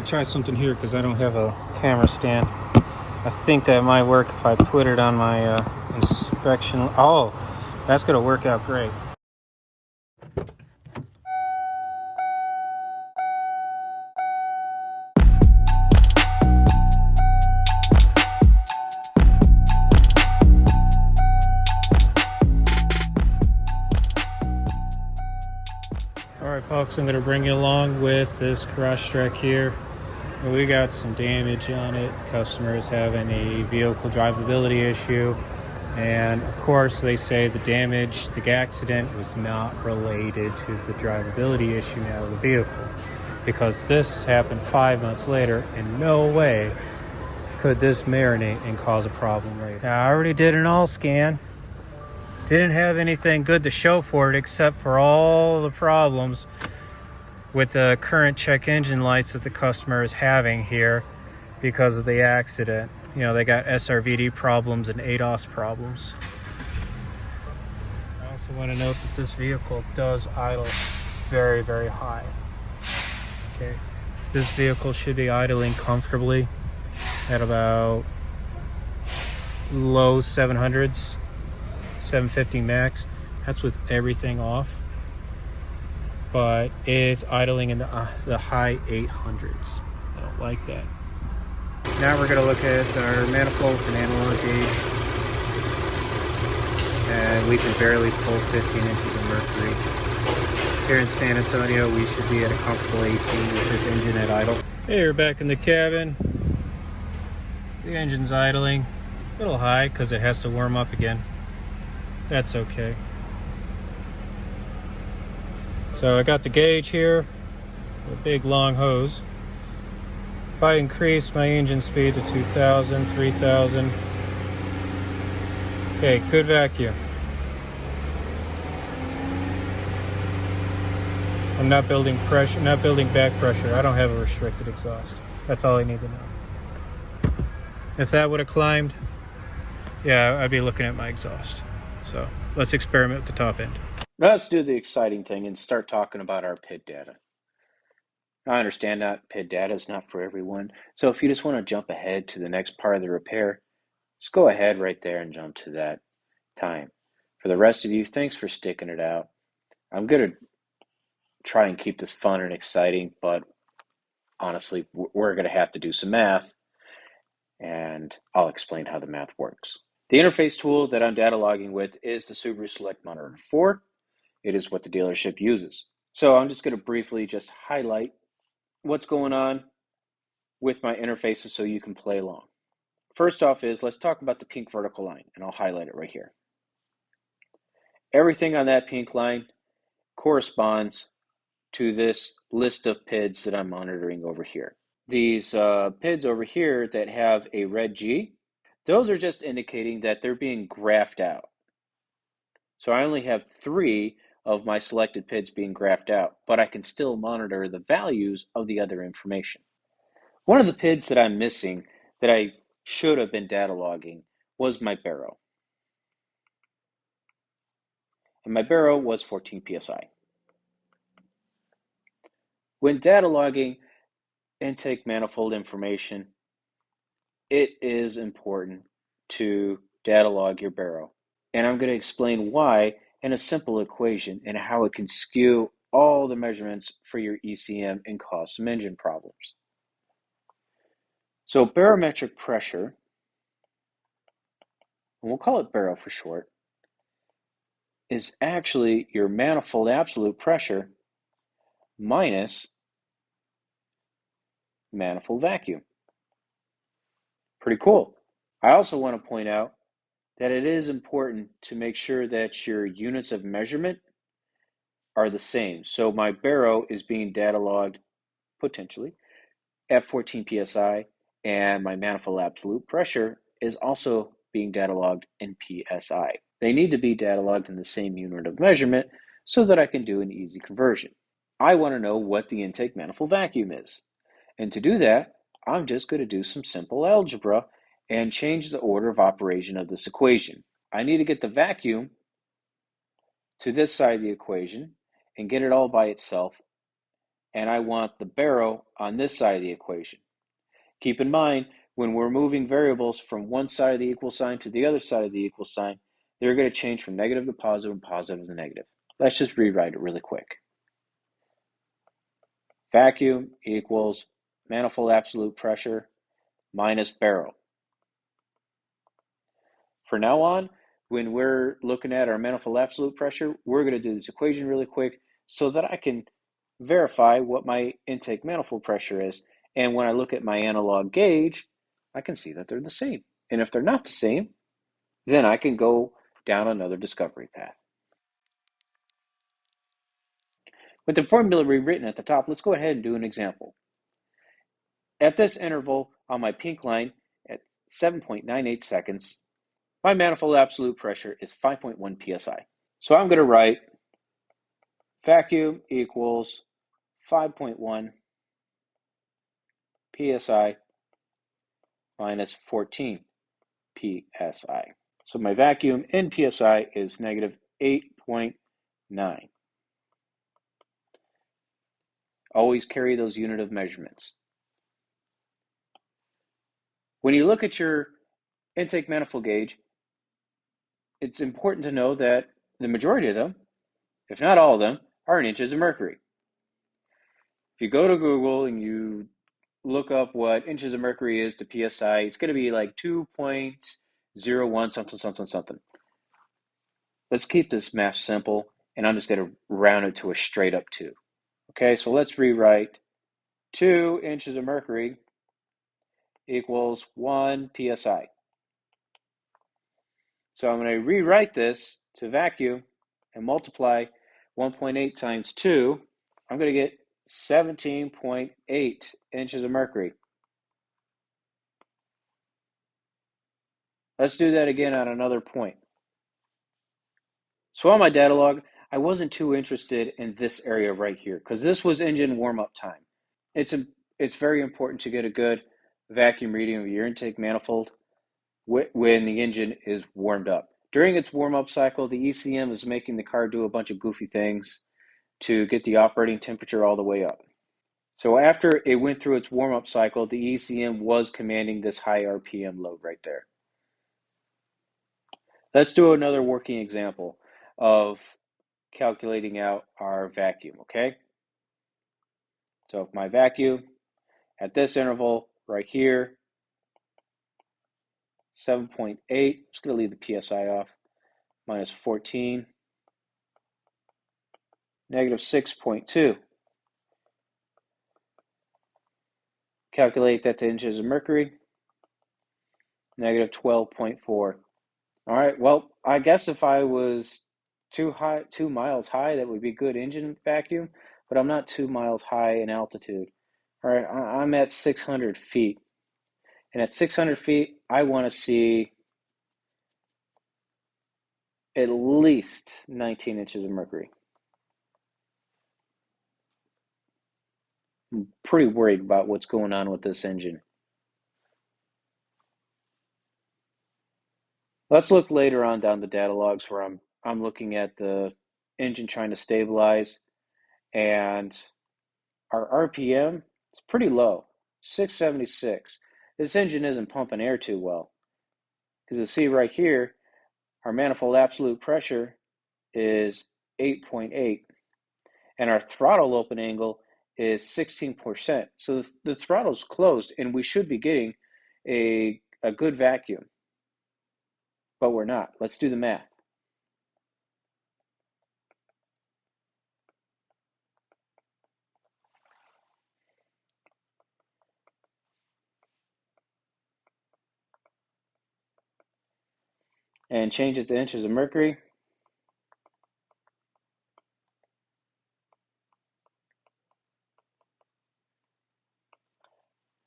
Try something here because I don't have a camera stand. I think that might work if I put it on my inspection. Oh, that's going to work out great. Alright folks, I'm going to bring you along with this Crosstrek here. We got some damage on it. The customer is having a vehicle drivability issue. And of course they say the damage, the accident was not related to the drivability issue now of the vehicle. Because this happened 5 months later, in no way could this marinate and cause a problem later. Now, I already did an all scan. Didn't have anything good to show for it except for all the problems with the current check engine lights that the customer is having here because of the accident. You know, they got SRVD problems and ADAS problems. I also want to note that this vehicle does idle very, very high. Okay, this vehicle should be idling comfortably at about low 700s, 750 max. That's with everything off. But it's idling in the high 800s. I don't like that. Now we're going to look at our manifold and analog gauge. And we can barely pull 15 inches of mercury. Here in San Antonio, we should be at a comfortable 18 with this engine at idle. Hey, we're back in the cabin. The engine's idling. A little high because it has to warm up again. That's okay. So I got the gauge here, a big long hose. If I increase my engine speed to 2,000, 3,000, okay, good vacuum. I'm not building pressure, not building back pressure. I don't have a restricted exhaust. That's all I need to know. If that would have climbed, yeah, I'd be looking at my exhaust. So let's experiment with the top end. Now let's do the exciting thing and start talking about our PID data. Now, I understand that PID data is not for everyone, so if you just want to jump ahead to the next part of the repair, just go ahead right there and jump to that time. For the rest of you, thanks for sticking it out. I'm going to try and keep this fun and exciting, but honestly, we're going to have to do some math, and I'll explain how the math works. The interface tool that I'm data logging with is the Subaru Select Monitor 4. It is what the dealership uses. So I'm just going to briefly just highlight what's going on with my interfaces so you can play along. First off is, let's talk about the pink vertical line, and I'll highlight it right here. Everything on that pink line corresponds to this list of PIDs that I'm monitoring over here. These PIDs over here that have a red G, those are just indicating that they're being graphed out. So I only have 3 of my selected PIDs being graphed out, but I can still monitor the values of the other information. One of the PIDs that I'm missing that I should have been data logging was my baro. And my baro was 14 psi. When data logging intake manifold information, it is important to data log your baro. And I'm going to explain why in a simple equation and how it can skew all the measurements for your ECM and cause some engine problems. So barometric pressure, and we'll call it baro for short, is actually your manifold absolute pressure minus manifold vacuum. Pretty cool. I also want to point out that it is important to make sure that your units of measurement are the same. So my baro is being data logged potentially at 14 psi, and my manifold absolute pressure is also being data logged in psi. They need to be data logged in the same unit of measurement so that I can do an easy conversion. I want to know what the intake manifold vacuum is. And to do that, I'm just going to do some simple algebra and change the order of operation of this equation. I need to get the vacuum to this side of the equation and get it all by itself and I want the barrel on this side of the equation. Keep in mind, when we're moving variables from one side of the equal sign to the other side of the equal sign, they're going to change from negative to positive and positive to negative. Let's just rewrite it really quick. Vacuum equals manifold absolute pressure minus barrel. For now on, when we're looking at our manifold absolute pressure, we're going to do this equation really quick so that I can verify what my intake manifold pressure is. And when I look at my analog gauge, I can see that they're the same. And if they're not the same, then I can go down another discovery path. With the formula rewritten at the top, let's go ahead and do an example. At this interval on my pink line at 7.98 seconds, my manifold absolute pressure is 5.1 psi. So I'm going to write vacuum equals 5.1 psi minus 14 psi. So my vacuum in psi is negative 8.9. Always carry those unit of measurements. When you look at your intake manifold gauge, it's important to know that the majority of them, if not all of them, are in inches of mercury. If you go to Google and you look up what inches of mercury is to psi, it's going to be like 2.01 something, something, something. Let's keep this math simple, and I'm just going to round it to a straight up 2. Okay, so let's rewrite 2 inches of mercury equals 1 psi. So I'm going to rewrite this to vacuum and multiply 1.8 times 2. I'm going to get 17.8 inches of mercury. Let's do that again on another point. So on my data log, I wasn't too interested in this area right here because this was engine warm-up time. It's very important to get a good vacuum reading of your intake manifold when the engine is warmed up. During its warm-up cycle, the ECM is making the car do a bunch of goofy things to get the operating temperature all the way up. So after it went through its warm-up cycle, the ECM was commanding this high RPM load right there. Let's do another working example of calculating out our vacuum, okay? So if my vacuum at this interval right here, 7.8, I'm just going to leave the PSI off, minus 14, negative 6.2. Calculate that to inches of mercury, negative 12.4. All right, well, I guess if I was 2 miles high, that would be good engine vacuum, but I'm not 2 miles high in altitude. All right, I'm at 600 feet. And at 600 feet, I want to see at least 19 inches of mercury. I'm pretty worried about what's going on with this engine. Let's look later on down the data logs where I'm looking at the engine trying to stabilize, and our RPM is pretty low, 676. This engine isn't pumping air too well. Because you see right here, our manifold absolute pressure is 8.8, and our throttle open angle is 16%. So the throttle's closed, and we should be getting a good vacuum, but we're not. Let's do the math. And change it to inches of mercury.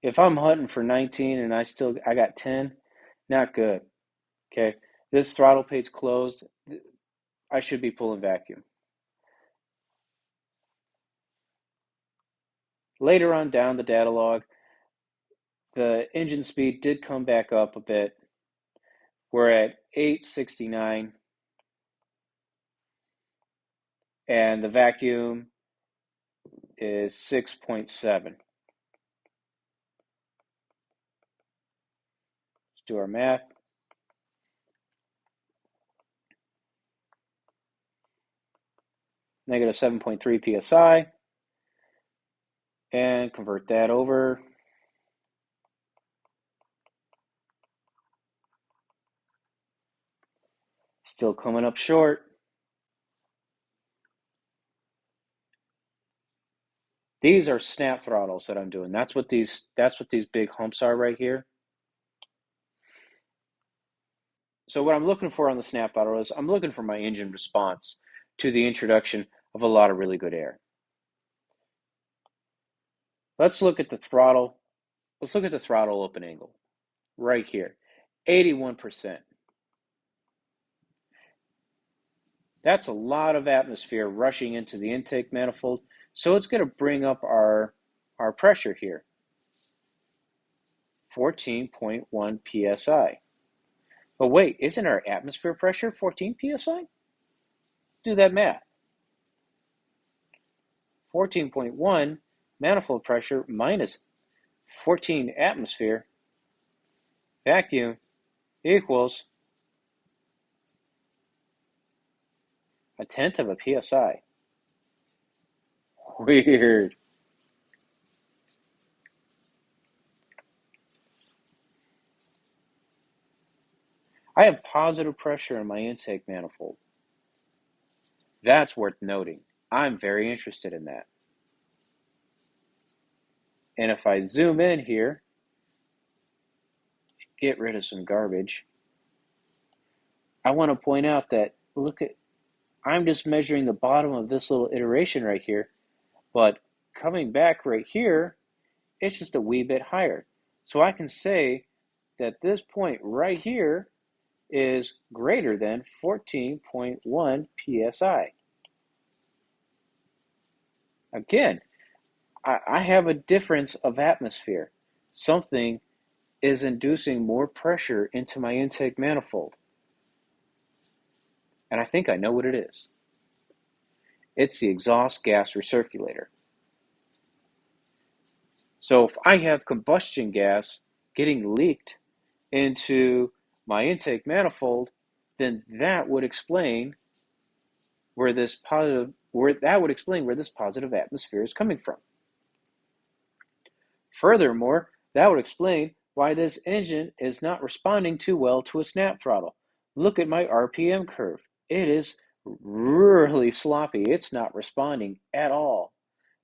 If I'm hunting for 19 and I got 10, not good. Okay, this throttle pade's closed. I should be pulling vacuum. Later on down the data log, the engine speed did come back up a bit. We're at 869, and the vacuum is 6.7. Let's do our math. Negative 7.3 psi. And convert that over. Still coming up short. These are snap throttles that I'm doing. That's what these big humps are right here. So what I'm looking for on the snap throttle is I'm looking for my engine response to the introduction of a lot of really good air. Let's look at the throttle. Let's look at the throttle open angle right here, 81%. That's a lot of atmosphere rushing into the intake manifold, so it's going to bring up our pressure here, 14.1 psi. But wait, isn't our atmosphere pressure 14 psi? Do that math. 14.1 manifold pressure minus 14 atmosphere vacuum equals 1/10 of a psi. Weird. I have positive pressure in my intake manifold. That's worth noting. I'm very interested in that. And if I zoom in here, get rid of some garbage, I want to point out that, I'm just measuring the bottom of this little iteration right here, but coming back right here, it's just a wee bit higher. So I can say that this point right here is greater than 14.1 psi. Again, I have a difference of atmosphere. Something is inducing more pressure into my intake manifold. And I think I know what it is. It's the exhaust gas recirculator. So if I have combustion gas getting leaked into my intake manifold, then that would explain where this positive atmosphere is coming from. Furthermore, that would explain why this engine is not responding too well to a snap throttle. Look at my RPM curve. It is really sloppy. It's not responding at all.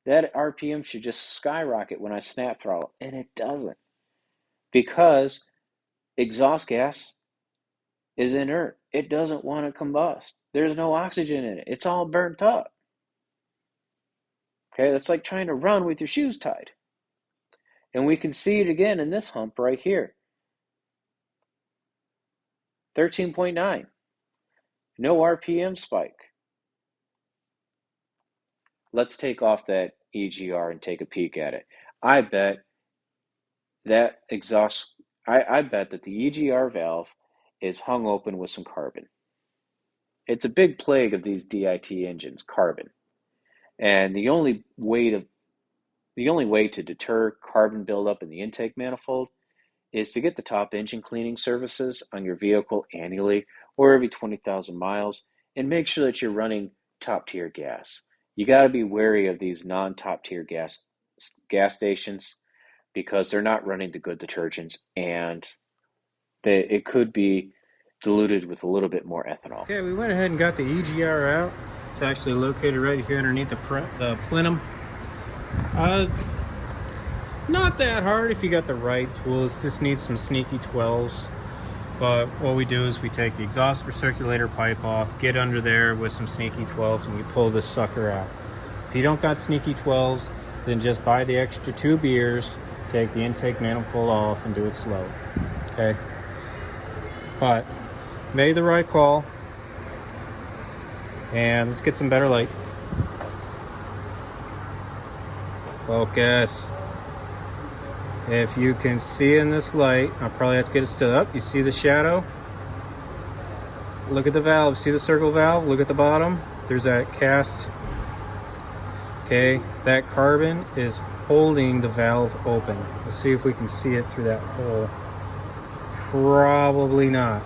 That RPM should just skyrocket when I snap throttle, and it doesn't. Because exhaust gas is inert. It doesn't want to combust. There's no oxygen in it. It's all burnt up. Okay, that's like trying to run with your shoes tied. And we can see it again in this hump right here. 13.9. No RPM spike. Let's take off that EGR and take a peek at it. I bet that the EGR valve is hung open with some carbon. It's a big plague of these DIT engines, carbon. And the only way to deter carbon buildup in the intake manifold is to get the top engine cleaning services on your vehicle annually or every 20,000 miles and make sure that you're running top tier gas. You got to be wary of these non-top tier gas stations because they're not running the good detergents and it could be diluted with a little bit more ethanol. Okay, we went ahead and got the EGR out. It's actually located right here underneath the plenum. It's not that hard if you got the right tools. Just need some sneaky 12s. But what we do is we take the exhaust recirculator pipe off, get under there with some sneaky 12s, and you pull this sucker out. If you don't got sneaky 12s, then just buy the extra 2 beers, take the intake manifold off, and do it slow. Okay? But made the right call. And let's get some better light. Focus. If you can see in this light, I'll probably have to get it stood up. You see the shadow? Look at the valve. See the circle valve? Look at the bottom. There's that cast Okay, that carbon is holding the valve open. Let's see if we can see it through that hole. Probably not.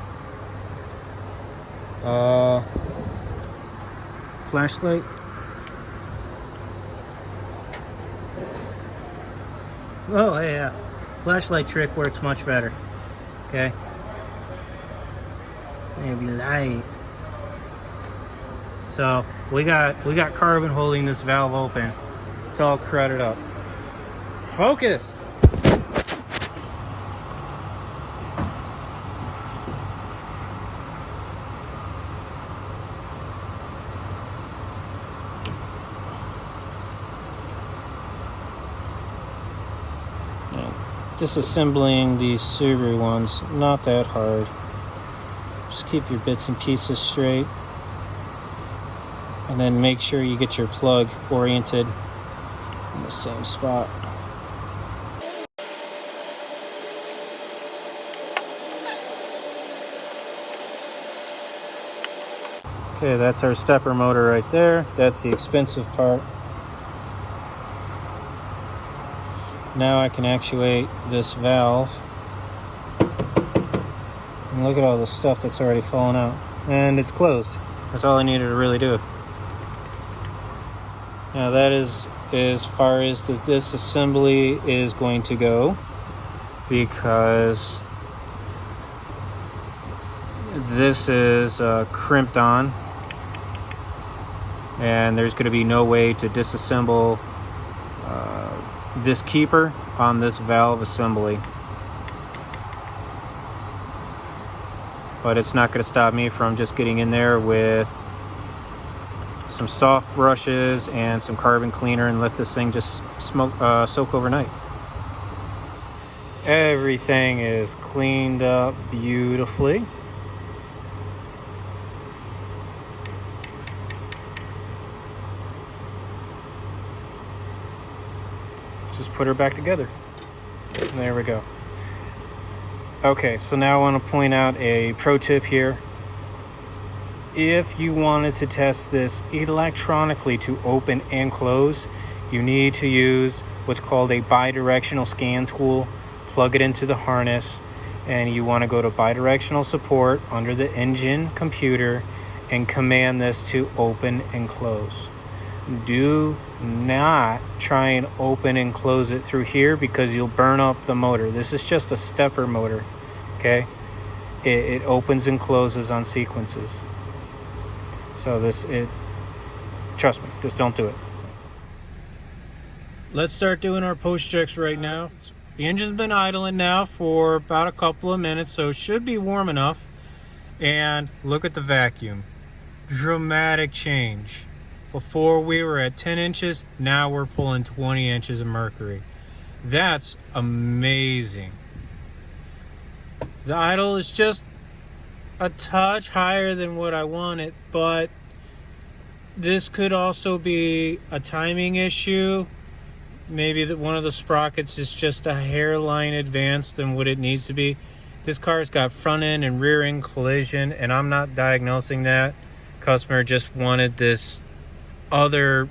Flashlight. Oh yeah, flashlight trick works much better. Okay, maybe light. So we got carbon holding this valve open. It's all crudted up. Focus. Disassembling these Subaru ones, not that hard. Just keep your bits and pieces straight. And then make sure you get your plug oriented in the same spot. Okay, that's our stepper motor right there. That's the expensive part. Now I can actuate this valve. And look at all the stuff that's already fallen out. And it's closed. That's all I needed to really do. Now that is as far as this assembly is going to go, because this is crimped on, and there's going to be no way to disassemble this keeper on this valve assembly. But it's not going to stop me from just getting in there with some soft brushes and some carbon cleaner and let this thing just soak overnight. Everything is cleaned up beautifully. Just put her back together. And there we go. Okay, so now I want to point out a pro tip here. If you wanted to test this electronically to open and close, you need to use what's called a bidirectional scan tool. Plug it into the harness, and you want to go to bidirectional support under the engine computer and command this to open and close. Do not try and open and close it through here, because you'll burn up the motor. This is just a stepper motor, okay? It opens and closes on sequences. So trust me, just don't do it. Let's start doing our post checks right now. The engine's been idling now for about a couple of minutes, so it should be warm enough. And look at the vacuum. Dramatic change. Before we were at 10 inches, now we're pulling 20 inches of mercury. That's amazing. The idle is just a touch higher than what I wanted, but this could also be a timing issue. Maybe that one of the sprockets is just a hairline advanced than what it needs to be. This car's got front end and rear end collision, and I'm not diagnosing that. Customer just wanted this other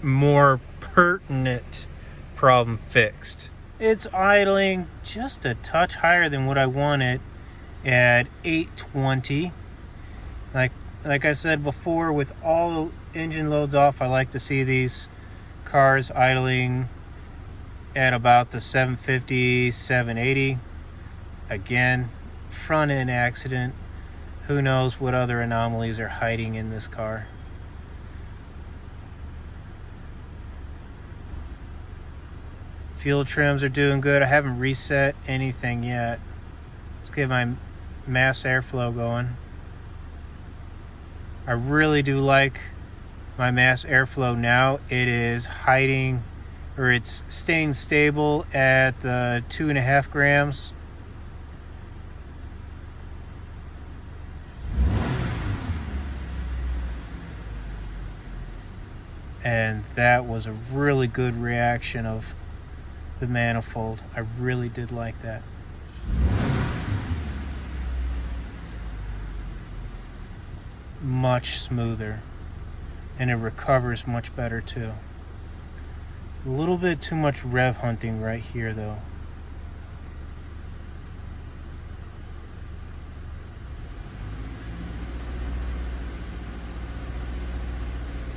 more pertinent problem fixed. It's idling just a touch higher than what I wanted at 820. Like I said before, with all engine loads off, I like to see these cars idling at about the 750, 780. Again, front end accident. Who knows what other anomalies are hiding in this car. Fuel trims are doing good. I haven't reset anything yet. Let's get my mass airflow going. I really do like my mass airflow now. It is hiding, or it's staying stable at the 2.5 grams. And that was a really good reaction of the manifold. I really did like that. Much smoother, and it recovers much better too. A little bit too much rev hunting right here though.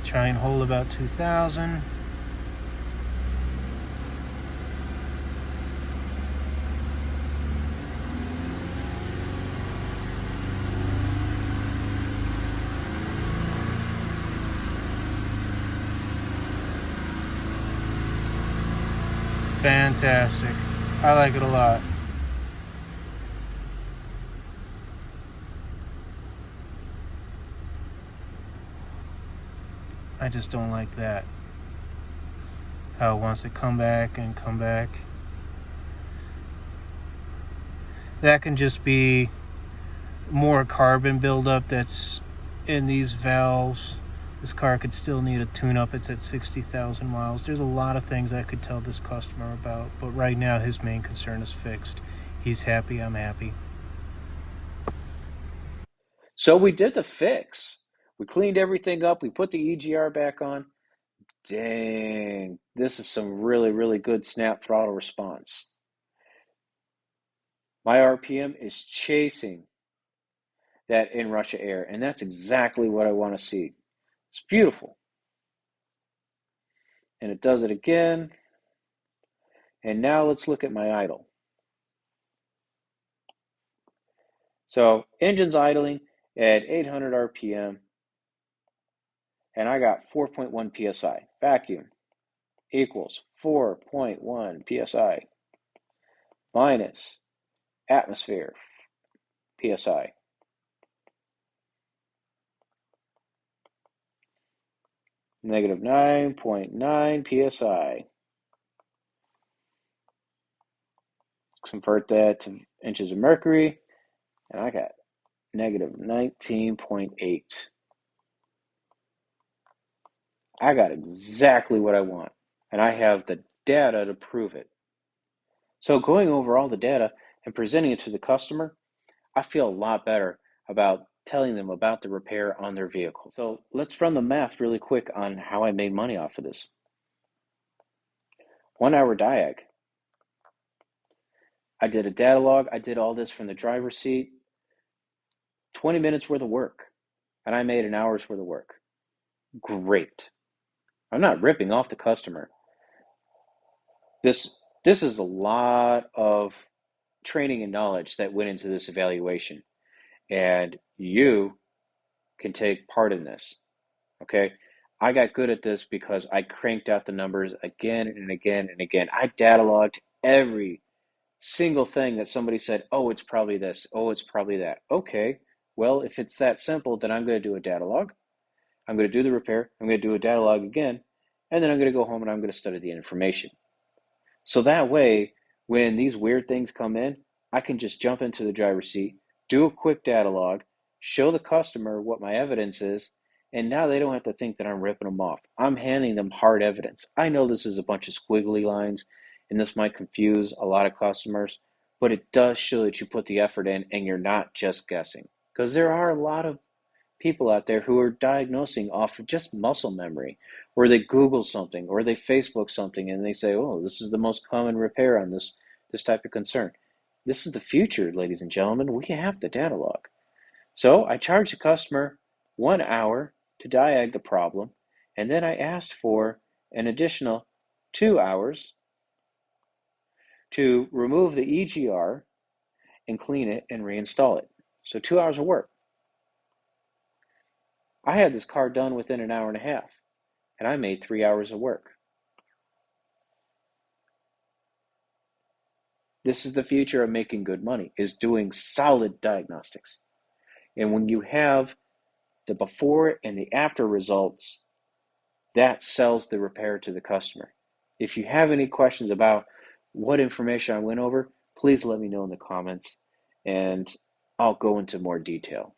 Try and hold about 2,000. Fantastic. I like it a lot. I just don't like that. How it wants to come back and come back. That can just be more carbon buildup that's in these valves. This car could still need a tune-up. It's at 60,000 miles. There's a lot of things I could tell this customer about, but right now his main concern is fixed. He's happy, I'm happy. So we did the fix. We cleaned everything up. We put the EGR back on. Dang, this is some really, really good snap throttle response. My RPM is chasing that in Russia air, and that's exactly what I want to see. It's beautiful. And it does it again. And now let's look at my idle. So engine's idling at 800 RPM, and I got 4.1 PSI. Vacuum equals 4.1 PSI minus atmosphere PSI. Negative 9.9 PSI. Convert that to inches of mercury, and I got negative 19.8. I got exactly what I want, and I have the data to prove it. So going over all the data and presenting it to the customer, I feel a lot better about telling them about the repair on their vehicle. So let's run the math really quick on how I made money off of this. 1 hour diag. I did a data log. I did all this from the driver's seat. 20 minutes worth of work, and I made an hour's worth of work. Great. I'm not ripping off the customer. This is a lot of training and knowledge that went into this evaluation, and you can take part in this. Okay, I got good at this because I cranked out the numbers again and again and again. I data logged every single thing that somebody said, oh, it's probably this, oh, it's probably that. Okay, well, if it's that simple, then I'm going to do a data log. I'm going to do the repair. I'm going to do a data log again, and then I'm going to go home and I'm going to study the information. So that way, when these weird things come in, I can just jump into the driver's seat, do a quick data log, show the customer what my evidence is, and now they don't have to think that I'm ripping them off. I'm handing them hard evidence. I know this is a bunch of squiggly lines, and this might confuse a lot of customers, but it does show that you put the effort in and you're not just guessing. Because there are a lot of people out there who are diagnosing off of just muscle memory, or they Google something, or they Facebook something, and they say, "Oh, this is the most common repair on this type of concern." This is the future, ladies and gentlemen. We have the data log. So I charged the customer 1 hour to diag the problem, and then I asked for an additional 2 hours to remove the EGR and clean it and reinstall it. So 2 hours of work. I had this car done within an hour and a half, and I made 3 hours of work. This is the future of making good money, is doing solid diagnostics. And when you have the before and the after results, that sells the repair to the customer. If you have any questions about what information I went over, please let me know in the comments, and I'll go into more detail.